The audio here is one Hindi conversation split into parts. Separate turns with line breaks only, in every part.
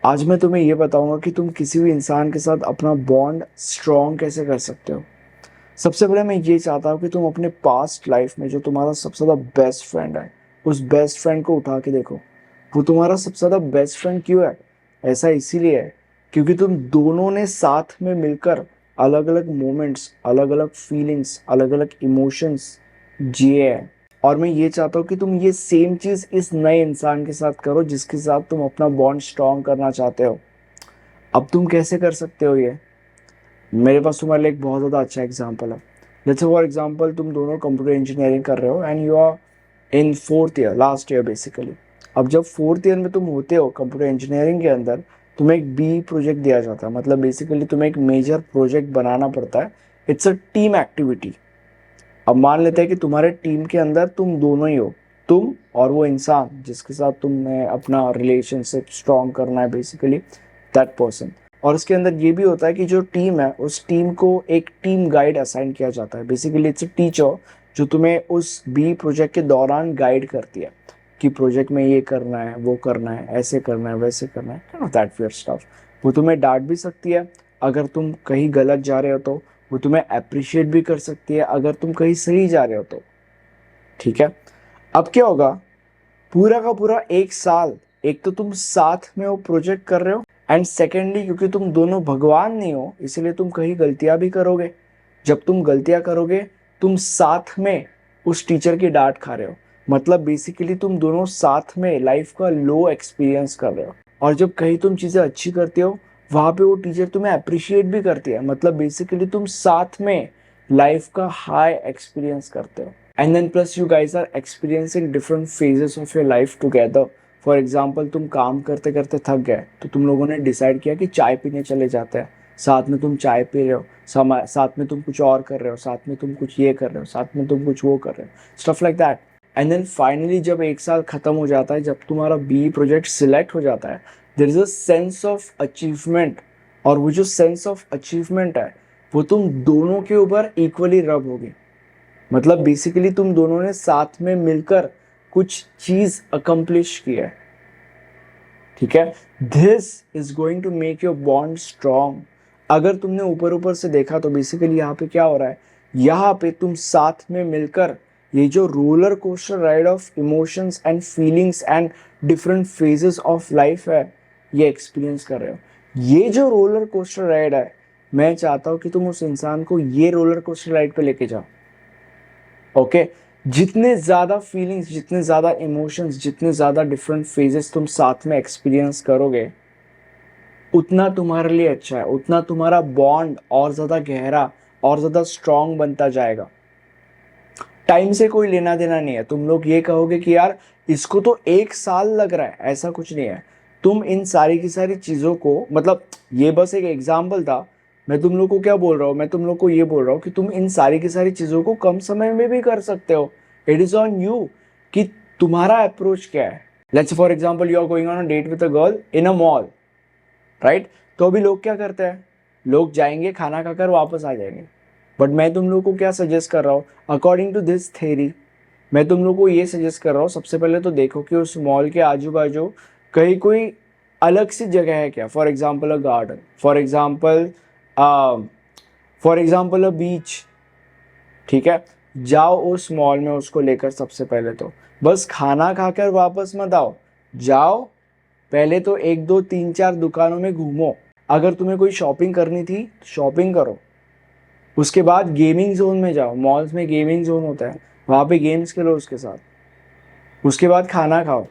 आज मैं तुम्हें ये बताऊंगा कि तुम किसी भी इंसान के साथ अपना बॉन्ड स्ट्रॉन्ग कैसे कर सकते हो। सबसे पहले मैं ये चाहता हूँ कि तुम अपने पास्ट लाइफ में जो तुम्हारा सबसे ज़्यादा बेस्ट फ्रेंड है, उस बेस्ट फ्रेंड को उठा के देखो। वो तुम्हारा सबसे ज़्यादा बेस्ट फ्रेंड क्यों है? ऐसा इसीलिए है क्योंकि तुम दोनों ने साथ में मिलकर अलग अलग मोमेंट्स, अलग अलग फीलिंग्स, अलग अलग इमोशंस जिए हैं। और मैं ये चाहता हूँ कि तुम ये सेम चीज़ इस नए इंसान के साथ करो जिसके साथ तुम अपना बॉन्ड स्ट्रॉन्ग करना चाहते हो। अब तुम कैसे कर सकते हो ये? मेरे पास तुम्हारे लिए एक बहुत ज़्यादा अच्छा एग्जाम्पल है। लेट्स से फॉर एग्जाम्पल तुम दोनों कंप्यूटर इंजीनियरिंग कर रहे हो and you are in fourth year, last year basically. अब जब फोर्थ ईयर में तुम होते हो कंप्यूटर इंजीनियरिंग के अंदर, तुम्हें एक बी प्रोजेक्ट दिया जाता है। मतलब बेसिकली तुम्हें एक मेजर प्रोजेक्ट बनाना पड़ता है। It's a team activity. अब मान लेते हैं कि तुम्हारे टीम के अंदर तुम दोनों ही हो, तुम और वो इंसान जिसके साथ तुम्हें अपना रिलेशनशिप स्ट्रॉन्ग करना है, बेसिकली दैट पर्सन। और इसके अंदर ये भी होता है कि जो टीम है उस टीम को एक टीम गाइड असाइन किया जाता है। बेसिकली इट्स अ टीचर जो तुम्हें उस बी प्रोजेक्ट के दौरान गाइड करती है कि प्रोजेक्ट में ये करना है, वो करना है, ऐसे करना है, वैसे करना है, दैट फियर स्टफ। वो तुम्हें डांट भी सकती है अगर तुम कहीं गलत जा रहे हो तो। वो तुम्हें अप्रिशिएट भी कर सकती है अगर तुम कहीं सही जा रहे हो तो। ठीक है। अब क्या होगा, पूरा का पूरा एक साल एक तो तुम साथ में वो प्रोजेक्ट कर रहे हो, एंड सेकेंडली क्योंकि तुम दोनों भगवान नहीं हो इसलिए तुम कहीं गलतियां भी करोगे। जब तुम गलतियां करोगे, तुम साथ में उस टीचर की डांट खा रहे हो। मतलब बेसिकली तुम दोनों साथ में लाइफ का लो एक्सपीरियंस कर रहे हो। और जब कहीं तुम चीजें अच्छी करते हो, वहां पे वो टीचर तुम्हें अप्रिशिएट भी करती है। मतलब बेसिकली तुम साथ में लाइफ का हाई एक्सपीरियंस करते हो। And then plus you guys are experiencing different phases of your life together. For example तुम काम करते करते थक गए तो तुम लोगों ने डिसाइड किया कि चाय पीने चले जाते हैं। साथ में तुम चाय पी रहे हो, साथ में तुम कुछ और कर रहे हो, साथ में तुम कुछ ये कर रहे हो, साथ में तुम कुछ वो कर रहे हो, stuff like that. And then finally जब एक साल खत्म हो जाता है, जब तुम्हारा बी प्रोजेक्ट सिलेक्ट हो जाता है, there is a sense of achievement. और वो जो सेंस ऑफ अचीवमेंट है वो तुम दोनों के ऊपर इक्वली रब होगी। मतलब बेसिकली तुम दोनों ने साथ में मिलकर कुछ चीज अकम्प्लिश किया है। ठीक है। This is going to make your bond strong. अगर तुमने ऊपर ऊपर से देखा तो बेसिकली यहाँ पे क्या हो रहा है, यहाँ पे तुम साथ में मिलकर ये जो roller coaster ride of emotions and feelings and different phases of life है, ये एक्सपीरियंस कर रहे हो। ये जो रोलर कोस्टर राइड है, मैं चाहता हूँ कि तुम उस इंसान को ये रोलर कोस्टर राइड पे लेके जाओ। ओके। जितने ज्यादा फीलिंग्स, जितने ज्यादा इमोशंस, जितने ज्यादा डिफरेंट फेजेस तुम साथ में एक्सपीरियंस करोगे, उतना तुम्हारे लिए अच्छा है, उतना तुम्हारा बॉन्ड और ज्यादा गहरा और ज्यादा स्ट्रांग बनता जाएगा। टाइम से कोई लेना देना नहीं है। तुम लोग ये कहोगे कि यार इसको तो एक साल लग रहा है, ऐसा कुछ नहीं है। तुम इन सारी की सारी चीजों को, मतलब ये बस एक एग्जाम्पल था। मैं तुम लोग को क्या बोल रहा हूँ, मैं तुम लोग को ये बोल रहा हूँ कि तुम इन सारी की सारी चीजों को कम समय में भी कर सकते हो। इट इज ऑन यू कि तुम्हारा अप्रोच क्या है। Let's for example you are going on a date with a girl in a mall, right? तो अभी लोग क्या करते हैं, लोग जाएंगे, खाना खाकर वापस आ जाएंगे। बट मैं तुम लोग को क्या सजेस्ट कर रहा हूँ, अकॉर्डिंग टू दिस थेरी, मैं तुम लोग को ये सजेस्ट कर रहा हूँ, सबसे पहले तो देखो कि उस मॉल के आजू बाजू कहीं कोई अलग सी जगह है क्या। For example a garden, for example a beach. ठीक है। जाओ उस मॉल में उसको लेकर, सबसे पहले तो बस खाना खाकर वापस मत आओ। जाओ, पहले तो एक दो तीन चार दुकानों में घूमो। अगर तुम्हें कोई शॉपिंग करनी थी तो शॉपिंग करो। उसके बाद गेमिंग जोन में जाओ, मॉल्स में गेमिंग जोन होता है, वहां पे गेम्स खेलो उसके साथ। उसके बाद खाना खाओ।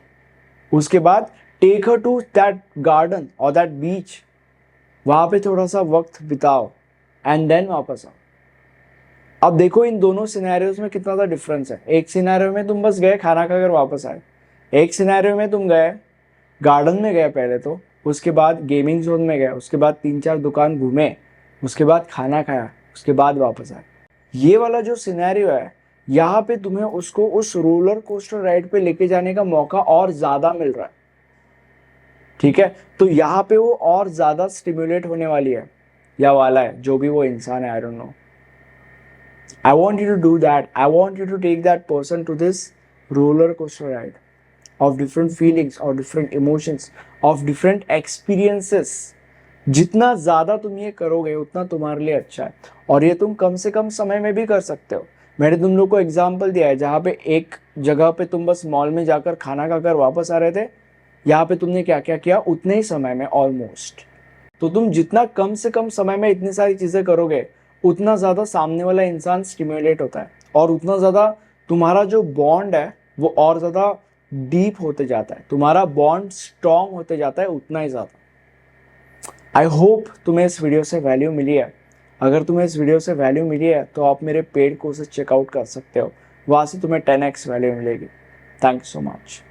उसके बाद take her to that garden और दैट बीच, वहां पे थोड़ा सा वक्त बिताओ एंड देन वापस आओ। अब देखो इन दोनों सिनेरियोज में कितना सा डिफरेंस है। एक सिनेरियो में तुम बस गए, खाना खाकर वापस आए। एक सिनेरियो में तुम गए, गार्डन में गए पहले तो, उसके बाद गेमिंग जोन में गए, उसके बाद तीन चार दुकान घूमे, उसके बाद खाना खाया, उसके बाद वापस आए। ये वाला जो सिनेरियो है, यहाँ पे तुम्हें उसको उस रोलर कोस्टर राइड पे लेके जाने का मौका और ज्यादा मिल रहा है। ठीक है। तो यहाँ पे वो और ज्यादा स्टिमुलेट होने वाली है, या वाला है, जो भी वो इंसान है, I don't know. I want you to do that, I want you to take that person to this roller coaster ride. Of different feelings, of different emotions, of different experiences. जितना ज़्यादा तुम ये करोगे उतना तुम्हारे लिए अच्छा है, और ये तुम कम से कम समय में भी कर सकते हो। मैंने तुम लोग को एग्जाम्पल दिया है, जहाँ पे एक जगह पे तुम बस मॉल में जाकर खाना खाकर वापस आ रहे थे, यहाँ पे तुमने क्या क्या किया उतने ही समय में ऑलमोस्ट। तो तुम जितना कम से कम समय में इतनी सारी चीज़ें करोगे उतना ज़्यादा सामने वाला इंसान स्टिमुलेट होता है, और उतना ज़्यादा तुम्हारा जो बॉन्ड है वो और ज़्यादा डीप होते जाता है, तुम्हारा बॉन्ड स्ट्रॉन्ग होते जाता है उतना ही ज़्यादा। आई होप तुम्हें इस वीडियो से वैल्यू मिली है। अगर तुम्हें इस वीडियो से वैल्यू मिली है तो आप मेरे पेड कोर्सेज चेकआउट कर सकते हो, वहाँ से तुम्हें 10x वैल्यू मिलेगी। Thank you so much.